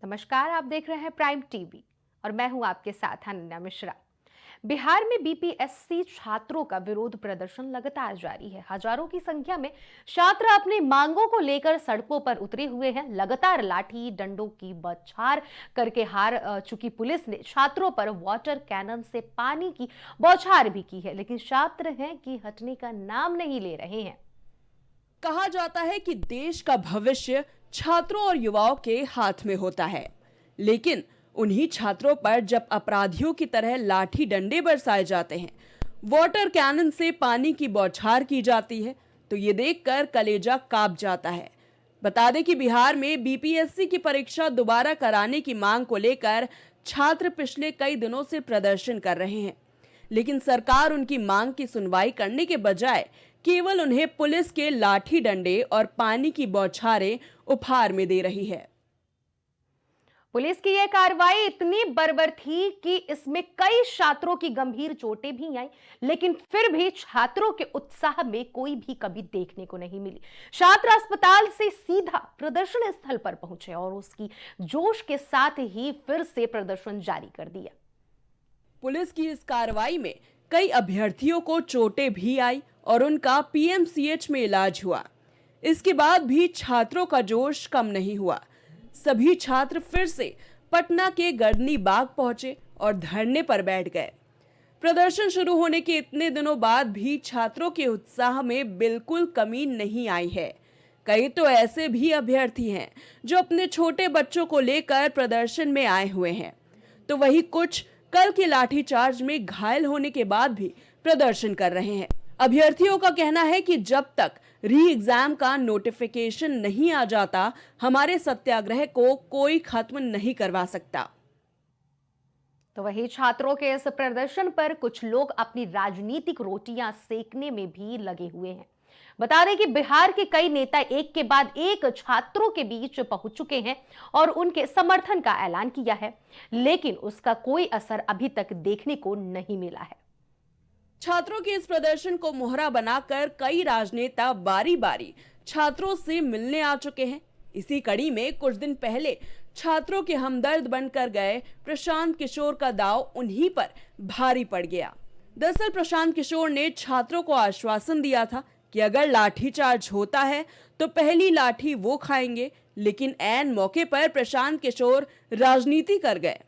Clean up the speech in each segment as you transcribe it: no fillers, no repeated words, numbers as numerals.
नमस्कार, आप देख रहे हैं प्राइम टीवी और मैं हूं आपके साथ अनन्या मिश्रा। बिहार में बीपीएससी छात्रों का विरोध प्रदर्शन लगातार जारी है। हजारों की संख्या में छात्र अपनी मांगों को लेकर सड़कों पर उतरे हुए हैं। लगातार लाठी डंडों की बौछार करके हार चुकी पुलिस ने छात्रों पर वाटर कैनन से पानी की बौछार भी की है, लेकिन छात्र हैं कि हटने का नाम नहीं ले रहे हैं। कहा जाता है कि देश का भविष्य छात्रों और युवाओं के हाथ में होता है, लेकिन उन्हीं छात्रों पर जब अपराधियों की तरह लाठी डंडे बरसाए जाते हैं, वाटर कैनन से पानी की बौछार की जाती है, तो ये देखकर कलेजा कांप जाता है। बता दें कि बिहार में बीपीएससी की परीक्षा दोबारा कराने की मांग को लेकर छात्र पिछले कई दिनों से प्रदर्शन कर रहे हैं, लेकिन सरकार उनकी मांग की सुनवाई करने के बजाय केवल उन्हें पुलिस के लाठी डंडे और पानी की बौछारें उपहार में दे रही है। पुलिस की यह कार्रवाई इतनी बर्बर थी कि इसमें कई छात्रों की गंभीर चोटें भी आई, लेकिन फिर भी छात्रों के उत्साह में कोई भी कमी देखने को नहीं मिली। छात्र अस्पताल से सीधा प्रदर्शन स्थल पर पहुंचे और उसकी जोश के साथ ही फिर से प्रदर्शन जारी कर दिया। पुलिस की इस कार्रवाई में कई अभ्यर्थियों को चोटें भी आई और उनका पीएमसीएच में इलाज हुआ। इसके बाद भी छात्रों का जोश कम नहीं हुआ। सभी छात्र फिर से पटना के गर्दनी बाग पहुंचे और धरने पर बैठ गए। प्रदर्शन शुरू होने के इतने दिनों बाद भी छात्रों के उत्साह में बिल्कुल कमी नहीं आई है। कई तो ऐसे भी अभ्यर्थी हैं जो अपने छोटे बच्चों को लेकर प्रदर्शन में आए हुए हैं, तो वही कुछ कल के लाठीचार्ज में घायल होने के बाद भी प्रदर्शन कर रहे हैं। अभ्यर्थियों का कहना है कि जब तक री एग्जाम का नोटिफिकेशन नहीं आ जाता, हमारे सत्याग्रह को कोई खत्म नहीं करवा सकता। तो वही छात्रों के इस प्रदर्शन पर कुछ लोग अपनी राजनीतिक रोटियां सेकने में भी लगे हुए हैं। बता दें कि बिहार के कई नेता एक के बाद एक छात्रों के बीच पहुंच चुके हैं और उनके समर्थन का ऐलान किया है, लेकिन उसका कोई असर अभी तक देखने को नहीं मिला है। छात्रों के इस प्रदर्शन को मोहरा बनाकर कई राजनेता बारी बारी छात्रों से मिलने आ चुके हैं। इसी कड़ी में कुछ दिन पहले छात्रों के हमदर्द बनकर गए प्रशांत किशोर का दांव उन्हीं पर भारी पड़ गया। दरअसल प्रशांत किशोर ने छात्रों को आश्वासन दिया था कि अगर लाठीचार्ज होता है तो पहली लाठी वो खाएंगे, लेकिन ऐन मौके पर प्रशांत किशोर राजनीति कर गए,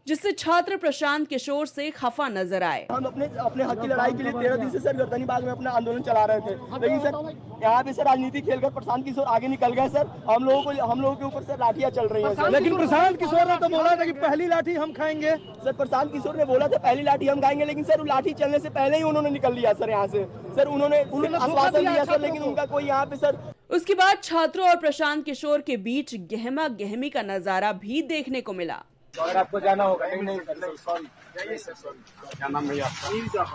जिससे छात्र प्रशांत किशोर से खफा नजर आए। हम अपने हक की लड़ाई के लिए 13 दिन से सर गर्दनी बाग में अपना आंदोलन चला रहे थे, लेकिन सर यहाँ पे सर राजनीति खेलकर प्रशांत किशोर आगे निकल गए। सर हम लोगों के ऊपर सर लाठियां चल रही हैं सर। लेकिन प्रशांत किशोर ने तो बोला था कि पहली लाठी हम खाएंगे। सर प्रशांत किशोर ने बोला था पहली लाठी हम खाएंगे, लेकिन सर लाठी चलने से पहले ही उन्होंने निकल लिया सर यहाँ से। सर उन्होंने आश्वासन दिया सर, लेकिन उनका कोई यहाँ पे सर। उसके बाद छात्रों और प्रशांत किशोर के बीच गहमा गहमी का नजारा भी देखने को मिला। अगर आपको जाना होगा। नहीं सर, सॉरी क्या नाम है आपका?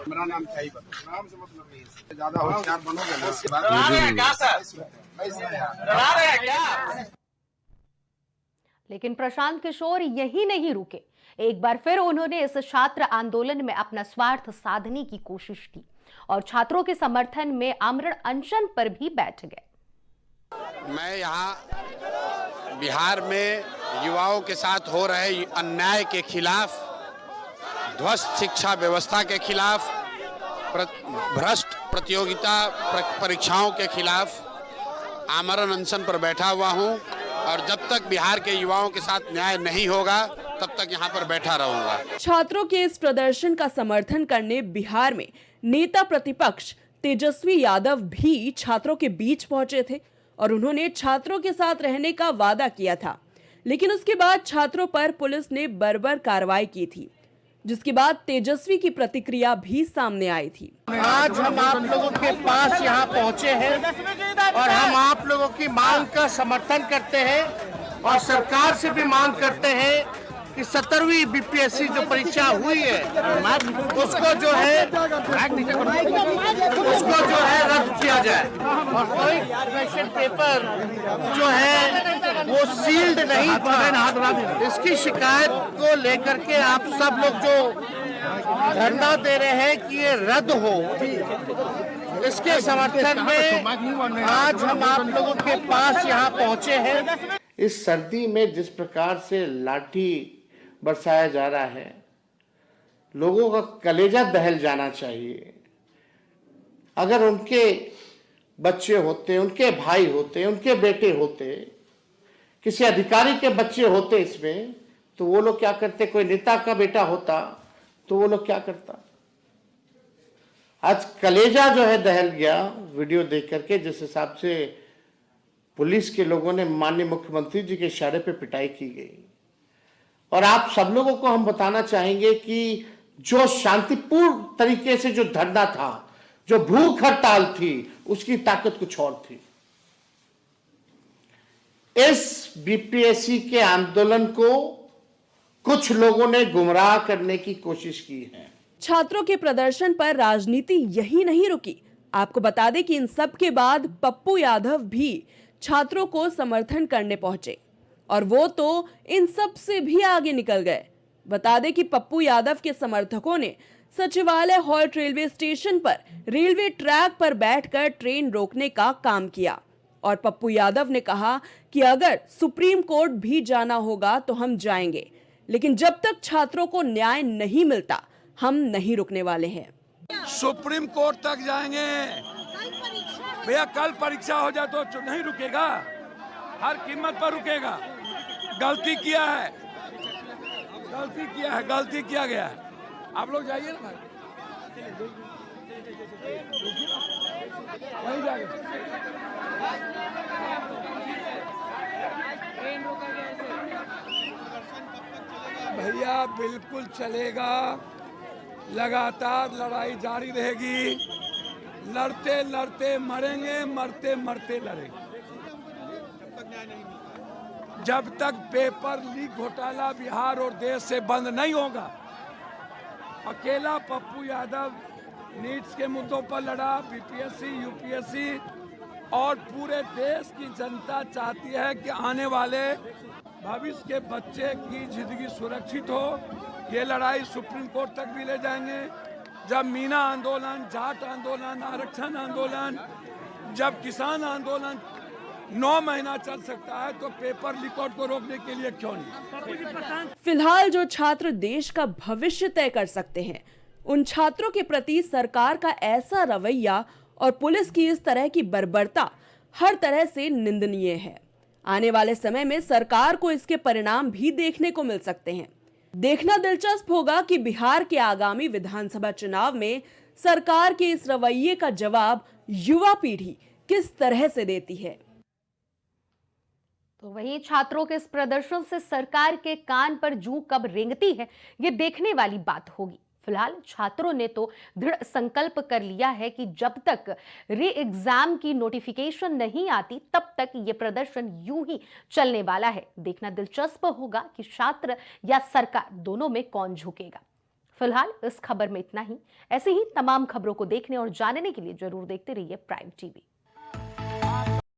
मेरा नाम क्या ही बता, नाम से मतलब नहीं है। ज्यादा होशियार बनोगे ना। डरा रहे हैं क्या सर? डरा रहे हैं क्या? लेकिन प्रशांत किशोर यही नहीं रुके। एक बार फिर उन्होंने इस छात्र आंदोलन में अपना स्वार्थ साधने की कोशिश की और छात्रों के समर्थन में आमरण अनशन पर भी बैठ गए। मैं यहाँ बिहार में युवाओं के साथ हो रहे अन्याय के खिलाफ, ध्वस्त शिक्षा व्यवस्था के खिलाफ, भ्रष्ट प्रतियोगिता परीक्षाओं के खिलाफ आमरण अनशन पर बैठा हुआ हूँ और जब तक बिहार के युवाओं के साथ न्याय नहीं होगा तब तक यहाँ पर बैठा रहूंगा। छात्रों के इस प्रदर्शन का समर्थन करने बिहार में नेता प्रतिपक्ष तेजस्वी यादव भी छात्रों के बीच पहुंचे थे और उन्होंने छात्रों के साथ रहने का वादा किया था, लेकिन उसके बाद छात्रों पर पुलिस ने बर्बर कार्रवाई की थी, जिसके बाद तेजस्वी की प्रतिक्रिया भी सामने आई थी। आज हम आप लोगों के पास यहाँ पहुँचे हैं और हम आप लोगों की मांग का समर्थन करते हैं और सरकार से भी मांग करते हैं कि 17वीं बीपीएससी जो परीक्षा हुई है उसको जो है रद्द किया जाए और कोई क्वेश्चन पेपर जो है वो सील्ड नहीं था। इसकी शिकायत को लेकर के आप सब लोग जो धरना दे रहे हैं कि ये रद्द हो, इसके समर्थन में आज हम आप लोगों के पास यहाँ पहुँचे हैं। इस सर्दी में जिस प्रकार से लाठी बरसाया जा रहा है, लोगों का कलेजा दहल जाना चाहिए। अगर उनके बच्चे होते, उनके भाई होते, उनके बेटे होते, किसी अधिकारी के बच्चे होते इसमें, तो वो लोग क्या करते? कोई नेता का बेटा होता तो वो लोग क्या करता? आज कलेजा जो है दहल गया वीडियो देख करके, जिस हिसाब से पुलिस के लोगों ने माननीय मुख्यमंत्री जी के इशारे पे पिटाई की गई। और आप सब लोगों को हम बताना चाहेंगे कि जो शांतिपूर्ण तरीके से जो धरना था, जो भूख हड़ताल थी, उसकी ताकत कुछ और थी। इस बीपीएससी के आंदोलन को कुछ लोगों ने गुमराह करने की कोशिश की है। छात्रों के प्रदर्शन पर राजनीति यही नहीं रुकी। आपको बता दें कि इन सब के बाद पप्पू यादव भी छात्रों को समर्थन करने पहुंचे और वो तो इन सब से भी आगे निकल गए। बता दें कि पप्पू यादव के समर्थकों ने सचिवालय हॉल्ट रेलवे स्टेशन पर रेलवे ट्रैक पर बैठकर ट्रेन रोकने का काम किया और पप्पू यादव ने कहा कि अगर सुप्रीम कोर्ट भी जाना होगा तो हम जाएंगे, लेकिन जब तक छात्रों को न्याय नहीं मिलता हम नहीं रुकने वाले हैं। सुप्रीम कोर्ट तक जाएंगे भैया। कल परीक्षा हो जाए तो नहीं रुकेगा, हर कीमत पर रुकेगा। गलती किया है, गलती किया गया है। आप लोग जाइए ना भाई, वहीं जाइए। भैया बिल्कुल चलेगा, लगातार लड़ाई जारी रहेगी। लड़ते लड़ते मरेंगे, मरते मरते लड़ेंगे। जब तक पेपर लीक घोटाला बिहार और देश से बंद नहीं होगा। अकेला पप्पू यादव नीट्स के मुद्दों पर लड़ा, बीपीएससी, यूपीएससी, और पूरे देश की जनता चाहती है कि आने वाले भविष्य के बच्चे की जिंदगी सुरक्षित हो। ये लड़ाई सुप्रीम कोर्ट तक भी ले जाएंगे। जब मीना आंदोलन, जाट आंदोलन, आरक्षण आंदोलन, जब किसान आंदोलन 9 महीना चल सकता है, तो पेपर लीक को रोकने के लिए क्यों नहीं? फिलहाल जो छात्र देश का भविष्य तय कर सकते हैं, उन छात्रों के प्रति सरकार का ऐसा रवैया और पुलिस की इस तरह की बर्बरता हर तरह से निंदनीय है। आने वाले समय में सरकार को इसके परिणाम भी देखने को मिल सकते हैं। देखना दिलचस्प होगा कि बिहार के आगामी विधानसभा चुनाव में सरकार के इस रवैये का जवाब युवा पीढ़ी किस तरह से देती है। तो वहीं छात्रों के इस प्रदर्शन से सरकार के कान पर जूं कब रेंगती है, ये देखने वाली बात होगी। फिलहाल छात्रों ने तो दृढ़ संकल्प कर लिया है कि जब तक री एग्जाम की नोटिफिकेशन नहीं आती तब तक ये प्रदर्शन यूं ही चलने वाला है। देखना दिलचस्प होगा कि छात्र या सरकार दोनों में कौन झुकेगा। फिलहाल इस खबर में इतना ही। ऐसे ही तमाम खबरों को देखने और जानने के लिए जरूर देखते रहिए प्राइम टीवी।